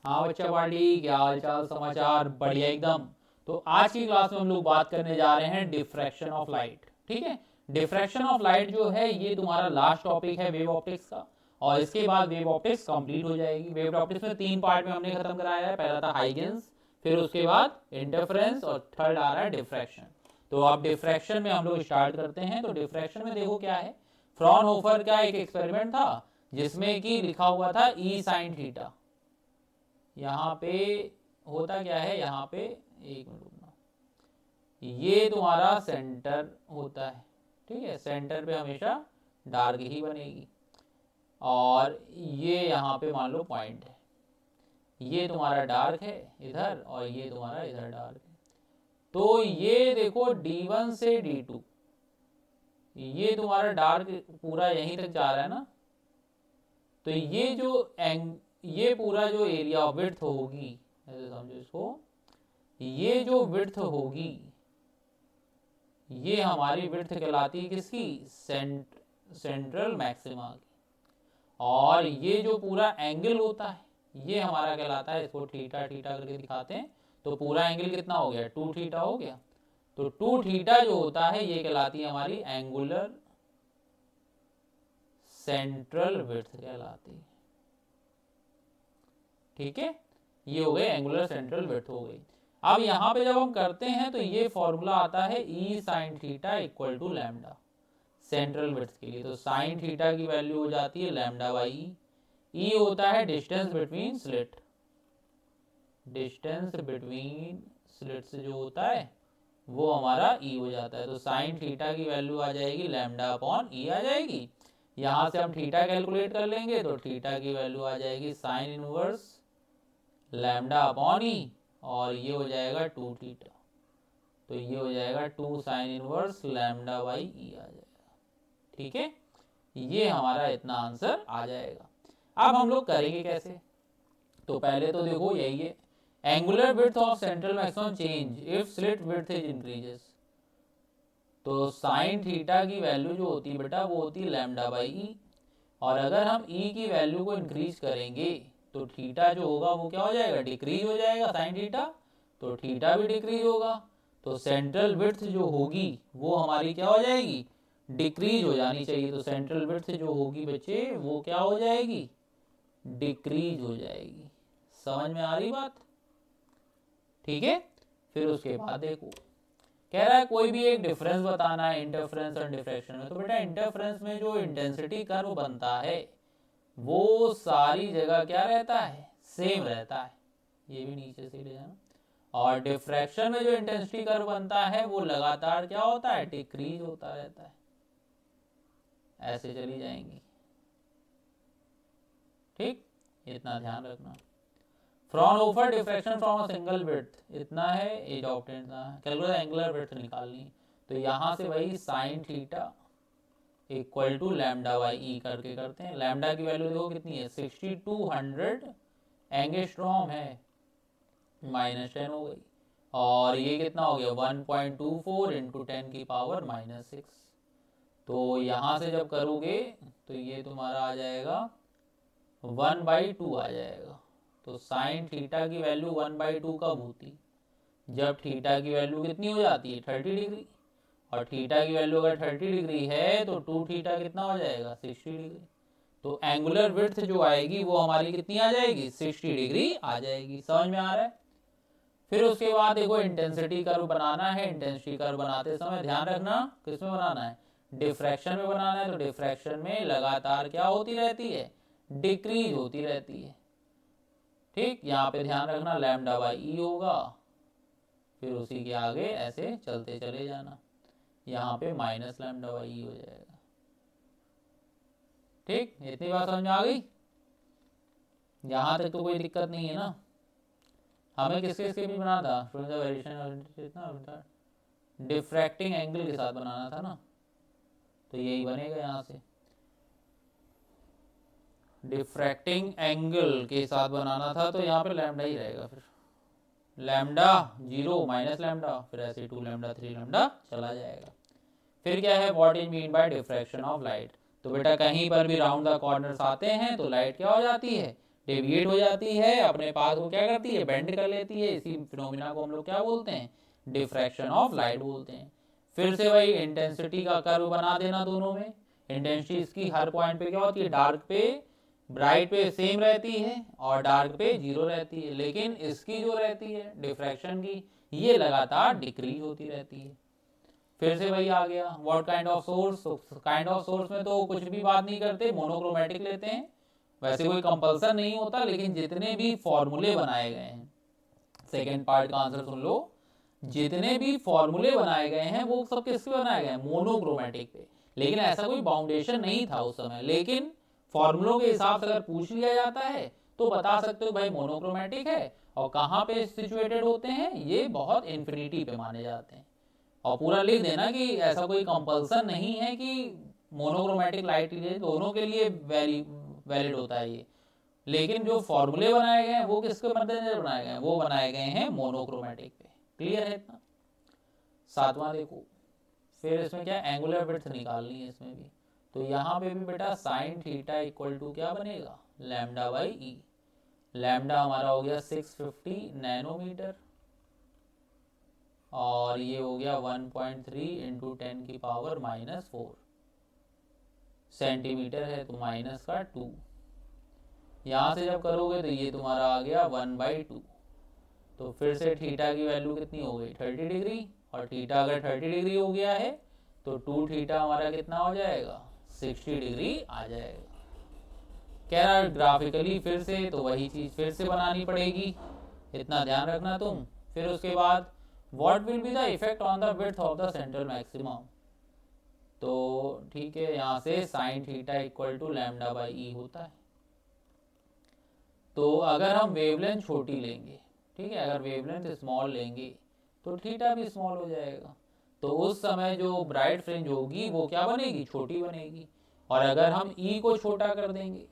हाँ बच्चा पार्टी, क्या हाल चाल समाचार? बढ़िया एकदम। तो आज की क्लास में हम लोग बात करने जा रहे हैं डिफ्रैक्शन ऑफ लाइट। ठीक है, डिफ्रैक्शन ऑफ लाइट जो है ये तुम्हारा लास्ट टॉपिक है वेव ऑप्टिक्स का, और इसके बाद वेव ऑप्टिक्स कंप्लीट हो जाएगी। वेव ऑप्टिक्स में 3 पार्ट में हमने खत्म कराया है। पहला था हाइगेंस, फिर उसके बाद इंटरफेरेंस, और थर्ड आ रहा है डिफ्रैक्शन। तो अब डिफ्रैक्शन में हम लोग स्टार्ट करते हैं। तो डिफ्रैक्शन में देखो क्या है, फ्रॉनहोफर का एक एक्सपेरिमेंट था जिसमें कि लिखा हुआ था ई साइन थीटा। यहाँ पे होता क्या है, यहाँ पे एक मिनट रुकना, ये तुम्हारा सेंटर होता है। ठीक है, सेंटर पे हमेशा डार्क ही बनेगी, और ये यहाँ पे मान लो पॉइंट है, ये तुम्हारा डार्क है इधर, और ये तुम्हारा इधर डार्क है। तो ये देखो D1 से D2, ये तुम्हारा डार्क पूरा यहीं तक जा रहा है ना। तो ये जो ये पूरा जो एरिया विड्थ होगी, ऐसे समझो इसको, ये जो विड्थ होगी ये हमारी विड्थ कहलाती है किसकी? सेंट्रल मैक्सिमा की। और ये जो पूरा एंगल होता है ये हमारा कहलाता है, इसको थीटा थीटा करके दिखाते हैं। तो पूरा एंगल कितना हो गया? 2 थीटा हो गया। तो 2 थीटा जो होता है ये कहलाती है हमारी एंगुलर सेंट्रल विड्थ कहलाती है। ठीक है, ये हो गई एंगुलर सेंट्रल विड्थ हो गई। अब यहाँ पे जब हम करते हैं तो ये फॉर्मूला आता है e sine theta equal to lambda central width के लिए। तो साइन थीटा की वैल्यू हो जाती है लैम्डा बाई ई। ई होता है distance between slit, distance between slits जो होता है वो हमारा ई हो जाता है। तो साइन थीटा की वैल्यू आ जाएगी लैम्डा अपॉन ई आ जाएगी। यहाँ से हम थीटा कैलकुलेट कर लेंगे तो थीटा की वैल्यू आ जाएगी साइन इनवर्स लैम्डा अपॉन ई, और ये हो जाएगा 2 थीटा। तो ये हो जाएगा 2 साइन इनवर्स लैम्डा बाई ई आ जाएगा। ठीक है, ये हमारा इतना आंसर आ जाएगा। अब हम लोग करेंगे कैसे? तो पहले तो देखो यही है, angular width of central maximum change if slit width is increases. तो साइन थीटा की वैल्यू जो होती है बेटा वो होती है लैम्डा बाई ई, और अगर हम ई की वैल्यू को इंक्रीज करेंगे तो थीटा जो होगा वो क्या हो जाएगा? डिक्रीज हो जाएगा साइन थीटा, तो थीटा भी डिक्रीज होगा। तो सेंट्रल विड्थ जो होगी वो हमारी क्या हो जाएगी? डिक्रीज हो जानी चाहिए। तो सेंट्रल विड्थ जो होगी बच्चे वो क्या हो जाएगी? डिक्रीज हो जाएगी। समझ में आ रही बात? ठीक है, फिर उसके बाद देखो कह रहा है कोई भी एक डिफरेंस बताना है इंटरफेरेंस और डिफ्रैक्शन में। तो बेटा इंटरफेरेंस में जो इंटेंसिटी कर्व बनता है वो सारी जगह क्या रहता है? सेम रहता है। ये भी नीचे से ले जाना। और डिफ्रैक्शन में जो इंटेंसिटी कर्व बनता है वो लगातार क्या होता है? डिक्रीज होता रहता है। ऐसे चली जाएंगी। ठीक, इतना ध्यान रखना। Fraunhofer diffraction from a single width इतना है, एज ऑफ इतना है। कैलकुलेट एंगुलर विड्थ निकालनी। तो यहाँ से वही sine theta equal to lambda by e करके करते हैं। लैम्डा की वैल्यू देखो कितनी है? 6200 एंगस्ट्रॉम है, -10 हो गई। और ये कितना हो गया? 1.24 इंटू 10 की पावर -6। तो यहाँ से जब करोगे तो ये तुम्हारा आ जाएगा 1/2 आ जाएगा। तो साइन थीटा की वैल्यू 1/2 कब होती? जब थीटा की वैल्यू कितनी हो जाती है? 30 डिग्री। और थीटा की वैल्यू अगर 30 डिग्री है तो 2 थीटा कितना हो जाएगा? 60 डिग्री। तो एंगुलर विड्थ जो आएगी वो हमारी कितनी आ जाएगी? 60 डिग्री आ जाएगी। समझ में आ रहा है? फिर उसके बाद देखो इंटेंसिटी कर्व बनाना है। इंटेंसिटी कर्व बनाते समय ध्यान रखना किस में बनाना है? डिफ्रैक्शन में बनाना है। तो डिफ्रैक्शन में लगातार क्या होती रहती है? डिक्रीज होती रहती है। ठीक, यहाँ पे ध्यान रखना लैम्डा बाई ई होगा, फिर उसी के आगे ऐसे चलते चले जाना, यहाँ पे माइनस लैम्डा बाई ई हो जाएगा। ठीक, इतनी बात समझ में आ गई? यहाँ तक तो कोई दिक्कत नहीं है ना? हमें किसके किसके भी बनाना था? डिफ्रैक्टिंग एंगल के साथ बनाना था ना, तो यही बनेगा यहाँ से। डिफ्रैक्टिंग एंगल के साथ बनाना था तो यहाँ पे लैम्डा ही रहेगा। फिर लैम्डा 0 माइनस लैम्डा, फिर ऐसे 2 लैम्डा 3 लैम्डा चला जाएगा। फिर क्या है? What is mean by diffraction of light. तो बेटा कहीं पर भी राउंड द कॉर्नर्स आते हैं तो लाइट क्या हो जाती है? डेविएट हो जाती है, अपने पाथ को क्या करती है, बेंड कर लेती है। इसी फिनोमिना को हम लोग क्या बोलते हैं, डिफ्रैक्शन ऑफ लाइट बोलते हैं। फिर से वही इंटेंसिटी का कर्व बना देना दोनों में। इंटेंसिटी इसकी हर पॉइंट पे क्या होती है, डार्क पे ब्राइट पे सेम रहती है और डार्क पे 0 रहती है, लेकिन इसकी जो रहती है डिफ्रैक्शन की, ये लगातार डिक्रीज होती रहती है। फिर से वही आ गया, what kind of source. Kind of source में तो कुछ भी बात नहीं करते, मोनोक्रोमेटिक लेते हैं। वैसे कोई कंपल्सन नहीं होता, लेकिन जितने भी फॉर्मूले बनाए गए हैं, सेकेंड पार्ट का आंसर सुन लो, जितने भी फॉर्मूले बनाए गए हैं वो सब किसके बनाए गए हैं, मोनोक्रोमेटिक पे। लेकिन ऐसा कोई बाउंडेशन नहीं था उस समय, लेकिन फॉर्मूलों के हिसाब से अगर पूछ लिया जाता है तो बता सकते हो भाई मोनोक्रोमेटिक है। और कहाँ पे सिचुएटेड होते हैं, ये बहुत इन्फिनिटी पे माने जाते हैं। और पूरा लिख देना कि ऐसा कोई कंपल्सन नहीं है कि मोनोक्रोमेटिक लाइट लिए दोनों के लिए वैलिड होता है ये। लेकिन जो फॉर्मूले बनाए गए हैं वो किसके मद्देनजर बनाए गए हैं, वो बनाए गए हैं मोनोक्रोमेटिक पे। क्लियर है इतना। सातवां देखो, फिर इसमें क्या एंगुलर विड्थ निकालनी है इसमें भी। तो यहाँ पे भी बेटा साइन थीटा इक्वल टू क्या बनेगा, लैम्डा बाई ई। लैम्डा हमारा हो गया 650 नैनोमीटर और ये हो गया 1.3 इंटू 10 की पावर -4 सेंटीमीटर है, तो माइनस का 2। यहाँ से जब करोगे तो ये तुम्हारा आ गया 1/2। तो फिर से थीटा की वैल्यू कितनी हो गई, 30 डिग्री। और थीटा अगर 30 डिग्री हो गया है तो 2 थीटा हमारा कितना हो जाएगा, 60 डिग्री आ जाएगा। कह रहा ग्राफिकली फिर से, तो वही चीज़ फिर से बनानी पड़ेगी, इतना ध्यान रखना तुम। फिर उसके बाद what will be the effect on the width of the central maximum. तो ठीक है, यहाँ से sine theta equal to lambda by e होता है। तो अगर हम वेवलेंथ छोटी लेंगे, ठीक है, अगर वेवलेंथ स्मॉल लेंगे तो थीटा भी स्मॉल हो जाएगा। तो उस समय जो ब्राइट फ्रिंज होगी वो क्या बनेगी, छोटी बनेगी। और अगर हम ई को छोटा कर देंगे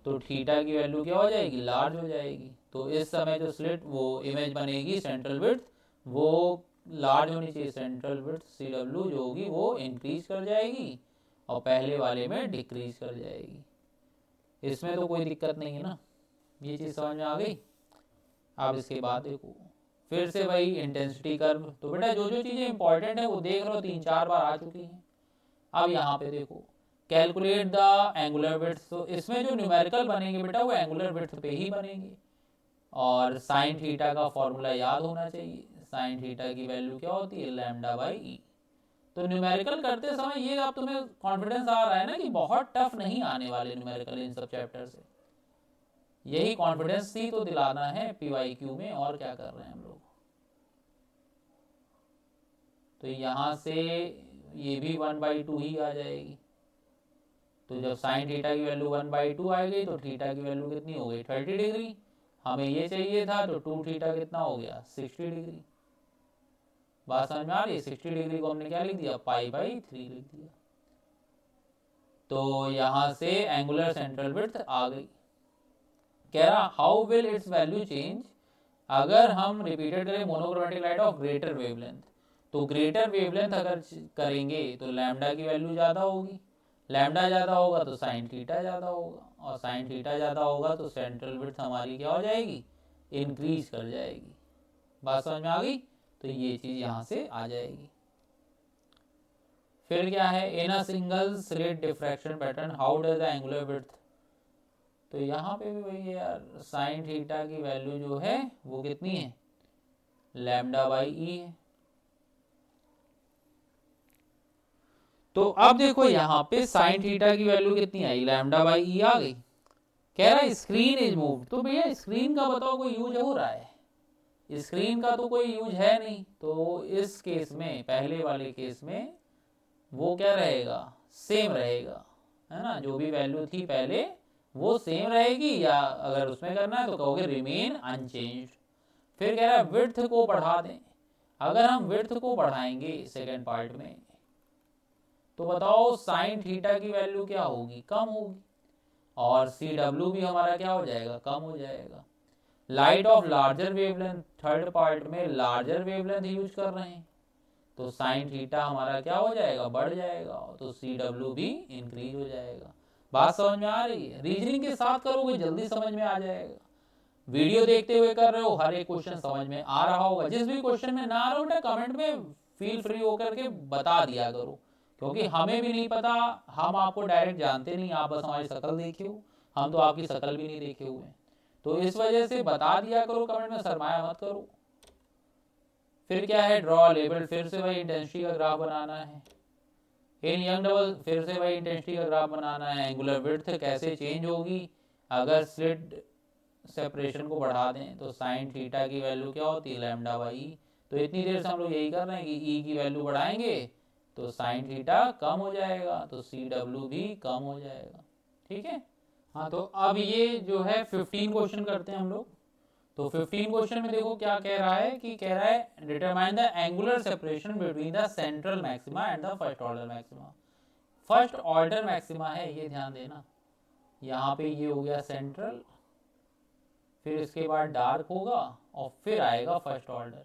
तो थीटा की वैल्यू क्या हो जाएगी, लार्ज हो जाएगी। तो इस समय जो स्लिट वो इमेज बनेगी सेंट्रल विड्थ वो लार्ज होनी चाहिए। सेंट्रल विड्थ सी डब्ल्यू जो होगी वो इंक्रीज कर जाएगी और पहले वाले में डिक्रीज कर जाएगी। इसमें तो कोई दिक्कत नहीं है ना, ये चीज़ समझ में आ गई। अब इसके बाद देखो फिर से वही इंटेंसिटी कर्व। तो बेटा जो जो चीज़ें इंपॉर्टेंट है वो देख लो, 3-4 बार आ चुकी हैं। अब यहाँ पे देखो कैलकुलेट द एंगुलर विड्थ। तो इसमें जो न्यूमेरिकल बनेंगे बेटा वो एंगुलर विड्थ पे ही बनेंगे। और साइन थीटा का फॉर्मूला याद होना चाहिए। साइन थीटा की वैल्यू क्या होती है, लैम्डा बाई ई। तो न्यूमेरिकल करते समय ये अब तुम्हें कॉन्फिडेंस आ रहा है ना कि बहुत टफ नहीं आने वाले न्यूमेरिकल इन सब चैप्टर से। यही कॉन्फिडेंस ही तो दिलाना है पीवाईक्यू में, और क्या कर रहे हैं हम लोग। तो यहाँ से ये भी 1/2 ही आ जाएगी। तो जब साइन थीटा की वैल्यू 1/2 आ गई तो थीटा की वैल्यू कितनी हो गई, 30 डिग्री। हमें ये चाहिए था तो 2 थीटा कितना हो गया, 60 डिग्री। बात समझ में आ रही है। 60 डिग्री को हमने क्या लिख दिया, π/3 लिख दिया। तो यहाँ से एंगुलर सेंट्रल विड्थ आ गई। कह रहा how will it's value change अगर हम रिपीटेड करें monochromatic light of greater wavelength. तो ग्रेटर वेवलेंथ अगर करेंगे तो लैम्डा की वैल्यू ज़्यादा होगी। लैम्डा ज़्यादा होगा तो साइन थीटा ज़्यादा होगा, और साइन थीटा ज़्यादा होगा तो सेंट्रल विड्थ हमारी क्या हो जाएगी, इंक्रीज कर जाएगी। बात समझ में आ गई। तो ये चीज़ यहाँ से आ जाएगी। फिर क्या है, in a single slit diffraction pattern how does the angular width. तो यहाँ पे भी वही है यार, साइन थीटा की वैल्यू जो है वो कितनी है, लैम्डा बाई ई है। तो अब देखो यहाँ पे साइन थीटा की वैल्यू कितनी आई, लैम्डा बाई ई आ गई। कह रहा है स्क्रीन इज मूव। तो भैया स्क्रीन का बताओ कोई यूज हो रहा है, स्क्रीन का तो कोई यूज है नहीं। तो इस केस में, पहले वाले केस में वो क्या रहेगा, सेम रहेगा, है ना। जो भी वैल्यू थी पहले वो सेम रहेगी, या अगर उसमें करना है तो कहोगे रिमेन अनचेंज्ड। फिर कह रहा है विड्थ को बढ़ा दें। अगर हम विड्थ को बढ़ाएंगे सेकेंड पार्ट में तो बताओ साइन थीटा की वैल्यू क्या होगी, कम होगी, और सी डब्ल्यू भी हमारा क्या हो जाएगा, कम हो जाएगा। Light of larger wavelength, third part में लार्जर वेवलेंथ यूज कर रहे हैं तो साइन थीटा हमारा क्या हो जाएगा, बढ़ जाएगा, तो सी डब्ल्यू भी इंक्रीज हो जाएगा। बात समझ में आ रही है? रीजनिंग के साथ करोगे जल्दी समझ में आ जाएगा। वीडियो देखते हुए कर रहे हो, हर एक क्वेश्चन समझ में आ रहा होगा। जिस भी क्वेश्चन में ना आ रहा हो कमेंट में फील फ्री होकर के बता दिया करो, क्योंकि हमें भी नहीं पता, हम आपको डायरेक्ट जानते नहीं, आप बस हमारी शक्ल देखे हो, हम तो आपकी शक्ल भी नहीं देखे हुए। तो इस वजह से बता दिया करो कमेंट में, शर्माया मत करो। फिर क्या है, ड्रॉ लेबल, फिर से वही इंटेंसिटी का ग्राफ बनाना है। इन यंग डबल, फिर से वही इंटेंसिटी का ग्राफ बनाना है। एंगुलर विड्थ कैसे चेंज होगी अगर स्लिट सेपरेशन को बढ़ा दें, तो साइन थीटा की वैल्यू क्या होती है, लैम्डा बाई ई। तो इतनी देर से हम लोग यही कर रहे हैं कि ई की वैल्यू बढ़ाएंगे तो साइन थीटा कम हो जाएगा, तो सी डब्ल्यू भी कम हो जाएगा। ठीक है। हाँ, तो अब ये जो है 15 क्वेश्चन करते हैं हम लोग। तो 15 क्वेश्चन में देखो क्या कह रहा है, कि कह रहा है determine the angular separation between the central maxima and the first order maxima. First order maxima है, ये ध्यान देना। यहाँ पे ये हो गया सेंट्रल, फिर इसके बाद डार्क होगा और फिर आएगा फर्स्ट ऑर्डर।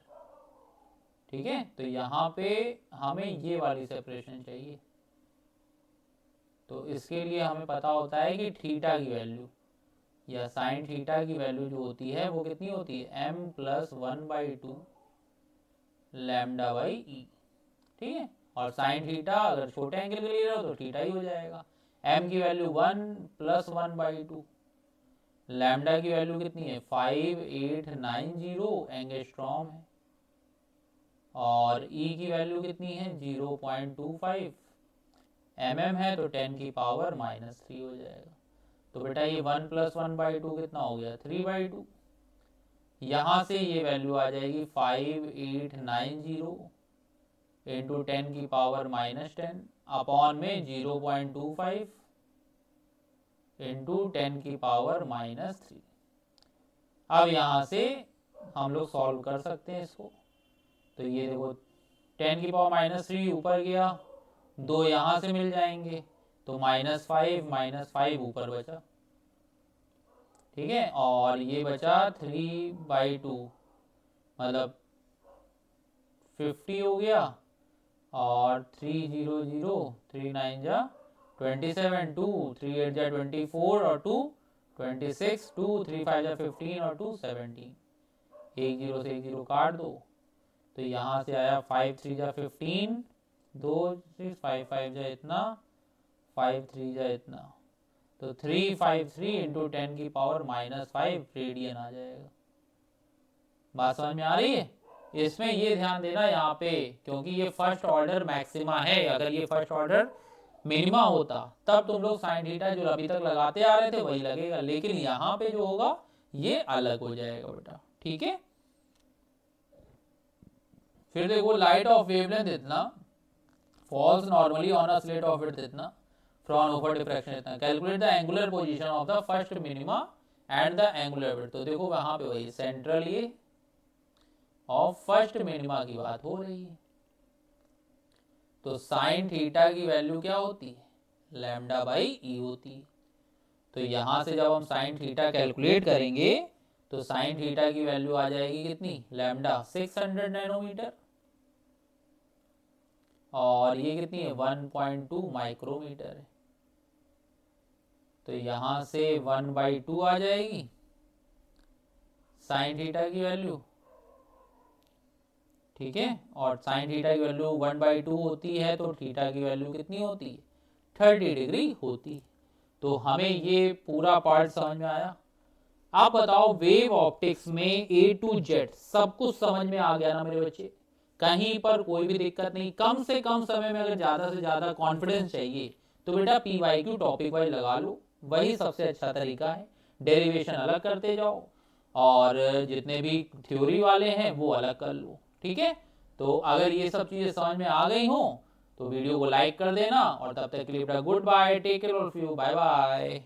ठीक है। तो यहाँ पे हमें ये वाली सेपरेशन चाहिए। तो इसके लिए हमें पता होता है कि थीटा की वैल्यू या साइन थीटा की वैल्यू जो होती है वो कितनी होती है, m प्लस 1/2 लैम्डा बाई ई। ठीक है। और साइन थीटा अगर छोटे एंगल के लिए रहो तो थीटा ही हो जाएगा। m की वैल्यू 1 प्लस 1/2, लैम्डा की वैल्यू कितनी है 5890 एंगस्ट्रॉम है, और ई की वैल्यू कितनी है 0.25 mm है, तो 10 की पावर -3 हो जाएगा। तो बेटा ये 1 प्लस 1/2 कितना हो गया 3/2। यहाँ से ये वैल्यू आ जाएगी 5890 इंटू 10 की पावर -10 अपॉन में 0.25 इंटू 10 की पावर -3। अब यहाँ से हम लोग सॉल्व कर सकते हैं इसको। तो ये देखो 10 की पावर -3 ऊपर गया, 2 यहाँ से मिल जाएंगे, तो -5 ऊपर बचा। ठीक है। और ये बचा 3/2 मतलब 50 हो गया, और 300 3 9 जा 27, 2 3 8 जा 24 और 2 26, 2 3 5 जा 15 और 2 17। एक जीरो से एक जीरो काट दो, तो यहाँ से आया 5 3 जा 15, 2 6 5 5 जा इतना, 5 3 जा इतना, तो 353 इंटू 10 की पावर -5 रेडियन आ जाएगा। बात समझ में आ रही है? इसमें ये ध्यान देना यहाँ पे, क्योंकि ये फर्स्ट ऑर्डर मैक्सिमा है। अगर ये फर्स्ट ऑर्डर मिनिमा होता तब तुम लोग साइन थीटा जो अभी तक लगाते आ रहे थे वही लगेगा, लेकिन यहाँ पे जो होगा ये अलग हो जाएगा बेटा। ठीक है। फिर देखो लाइट ऑफ वेवलेंथ इतना falls normally on a slit of width इतना फ्रॉम ओवर डिफ्रैक्शन इतना, calculate the angular position of the first minima and the angular width. तो देखो वहां पे वही सेंट्रल ये ऑफ फर्स्ट मिनिमा की बात हो रही है। तो साइन थीटा की वैल्यू क्या होती है, लैम्डा बाई ई होती है। तो यहां से जब हम साइन थीटा कैलकुलेट करेंगे तो साइन थीटा की वैल्यू आ जाएगी कितनी, लैम्डा 600 नैनोमीटर, और ये कितनी है 1.2 माइक्रोमीटर है। तो यहां से 1/2 आ जाएगी साइन थीटा की वैल्यू। ठीक है। और साइन थीटा की वैल्यू 1/2 होती है, तो थीटा की वैल्यू कितनी होती है 30 डिग्री होती है। तो हमें ये पूरा पार्ट समझ में आया। आप बताओ वेव ऑप्टिक्स में A to Z सब कुछ समझ में आ गया ना मेरे बच्चे? कहीं पर कोई भी दिक्कत नहीं। कम से कम समय में अगर ज्यादा से ज्यादा कॉन्फिडेंस चाहिए तो बेटा PYQ टॉपिक वाइज लगा लो, वही सबसे अच्छा तरीका है। डेरिवेशन अलग करते जाओ और जितने भी थ्योरी वाले हैं वो अलग कर लो। ठीक है। तो अगर ये सब चीजें समझ में आ गई हो तो वीडियो को लाइक कर देना, और तब तक के लिए goodbye, take care of you, bye bye.